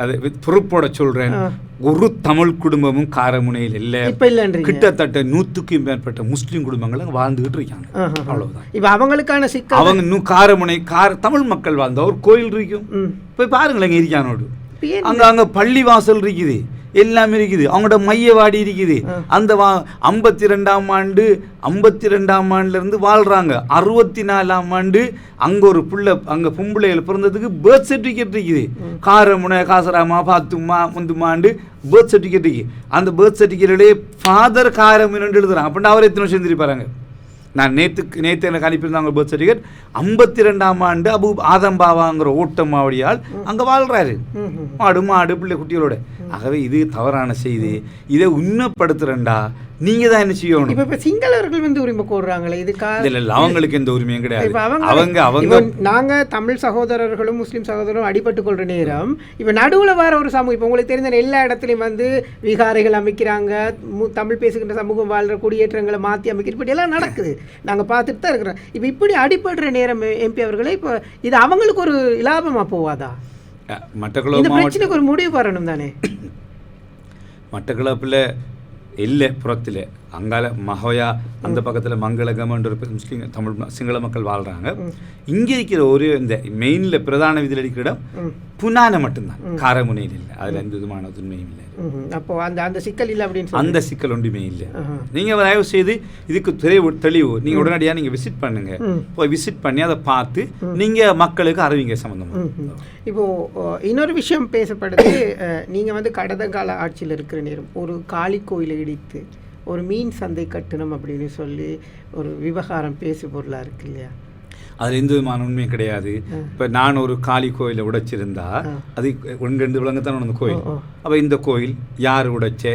அது பொறுப்போட சொல்றேன், ஒரு தமிழ் குடும்பமும் காரமுனையில் இல்லை. கிட்டத்தட்ட 100க்கும் மேற்பட்ட முஸ்லீம் குடும்பங்கள் வாழ்ந்துகிட்டு இருக்காங்க. அவ்வளவுதான். இப்ப அவங்களுக்கான சிக்கல் அவங்க இன்னும் காரமுனை தமிழ் மக்கள் வாழ்ந்த ஒரு கோயில் இருக்கும், போய் பாருங்களேன் இருக்கானோடு. அங்க பள்ளி வாசல் இருக்குது, எல்லாமே இருக்குது, அவங்களோட மையவாடி இருக்குது. அந்த 52ஆம் ஆண்டுல இருந்து வாழ்றாங்க. 64ஆம் ஆண்டு அங்க ஒரு அங்க பொம்பளைகள் பிறந்ததுக்கு பர்த் சர்டிபிகேட் இருக்குது. காரமுனை, காசராமா, பாத்துமா, முந்துமாண்டு பர்த் சர்டிபிகேட் இருக்கு. அந்த பர்த் சர்டிபிகேட்டே ஃபாதர் காரமுனை எழுதுறாங்க. அப்படின்னா அவர் எத்தனை வருஷம் தெரிவிப்பாருங்க. நான் நேற்று எனக்கு அனுப்பியிருந்தாங்க பர்த் சர்டிஃபிகேட். 52ஆம் ஆண்டு ஆதம்பாவாங்கிற ஓட்டமாவடியால் அங்கே வாழ்கிறாரு, மாடு பிள்ளை குட்டிகளோட. ஆகவே இது தவறான செய்தி. இதை உண்மைப்படுத்துறேன்டா நீங்க தான் என்ன செய்யணும். இப்ப சிங்களவர்கள் வந்து உரிமை கோருறாங்களே, இதுக்காக இல்ல அவங்களுக்கு எந்த உரிமையும் கிடையாது. அவங்க நாங்க தமிழ் சகோதரர்களும் முஸ்லீம் சகோதரரும் அடிபட்டு கொள்ற நேரம் இப்ப நடுவுல வர ஒரு சமூகம், இப்ப உங்களுக்கு தெரிஞ்ச எல்லா இடத்துலையும் வந்து விகாரைகள் அமைக்கிறாங்க, தமிழ் பேசுகின்ற சமூகம் வாழ்ற குடியேற்றங்களை மாற்றி அமைக்கிற இப்படி எல்லாம் நடக்குது, நாங்க பார்த்துட்டு தான் இருக்கிறோம். இப்ப இப்படி அடிபடுற நேரம் எம்பி அவர்களே, இப்போ இது அவங்களுக்கு ஒரு இலாபமா போவாதா? இந்த பிரச்சனைக்கு ஒரு முடிவு வரணும் தானே. மட்டக்களப்பில் இல்லை, புறத்தில் அங்கால மஹோயா அந்த பக்கத்தில் மங்களகமன்ற முஸ்லீம் தமிழ் சிங்கள மக்கள் வாழ்கிறாங்க. இங்கே இருக்கிற ஒரு இந்த மெயினில் பிரதான விதியில் இருக்கிற இடம் புனான மட்டும்தான், காரமுனையில் இல்லை. அதில் எந்த விதமான உண்மையும் இல்லை. அப்போ அந்த சிக்கல் இல்லை அப்படின்னு அந்த சிக்கல் ஒன்றுமே இல்லை. நீங்கள் தயவு செய்து இதுக்கு தெளிவு நீங்கள் உடனடியாக நீங்கள் விசிட் பண்ணுங்க, போய் விசிட் பண்ணி அதை பார்த்து நீங்கள் மக்களுக்கு அறிவிங்க சம்மந்தமாக. இப்போது இன்னொரு விஷயம் பேசப்படுது, நீங்கள் வந்து கடந்த கால ஆட்சியில் இருக்கிற நேரம் ஒரு காளி கோயிலை இடித்து ஒரு மீன் சந்தை கட்டணும் அப்படின்னு சொல்லி ஒரு விவகாரம் பேசு பொருளாக இருக்கு இல்லையா? அதில் எந்த விதமான உண்மையும் கிடையாது. இப்போ நான் ஒரு காளி கோயிலை உடைச்சிருந்தா அது 2 விலங்குத்தான் அந்த கோயில். அப்போ இந்த கோயில் யார் உடைச்சே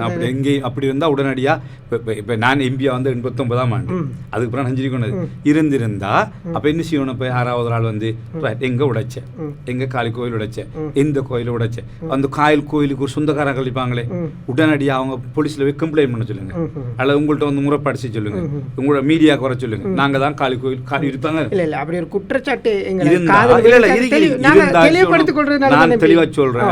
அப்படி எங்கேயும் அப்படி இருந்தால் உடனடியாக இப்போ நான் எம்பியா வந்து 89ஆம் ஆண்டு அதுக்கு அப்புறம் நஞ்சரி கொண்டது இருந்திருந்தா அப்போ என்ன செய்யணும்? இப்போ 6வது நாள் வந்து எங்கே உடைச்சேன், எங்கே காளி கோயில் உடைச்சேன், எந்த கோயிலை உடைச்சேன், அந்த கோயிலுக்கு ஒரு சொந்தக்காரங்க கழிப்பாங்களே, உடனடியாக அவங்க போலீஸில் போய் கம்ப்ளைண்ட் பண்ண சொல்லுங்க, அல்லது உங்கள்கிட்ட வந்து முறைப்படுத்தி சொல்லுங்க, உங்களோட மீடியா குறை சொல்லுங்க. நாங்கள் தான் காளி கோயில் காளி இருப்பாங்க. இல்ல அப்படி ஒரு குற்றச்சாட்டு நான் தெளிவா சொல்றேன்.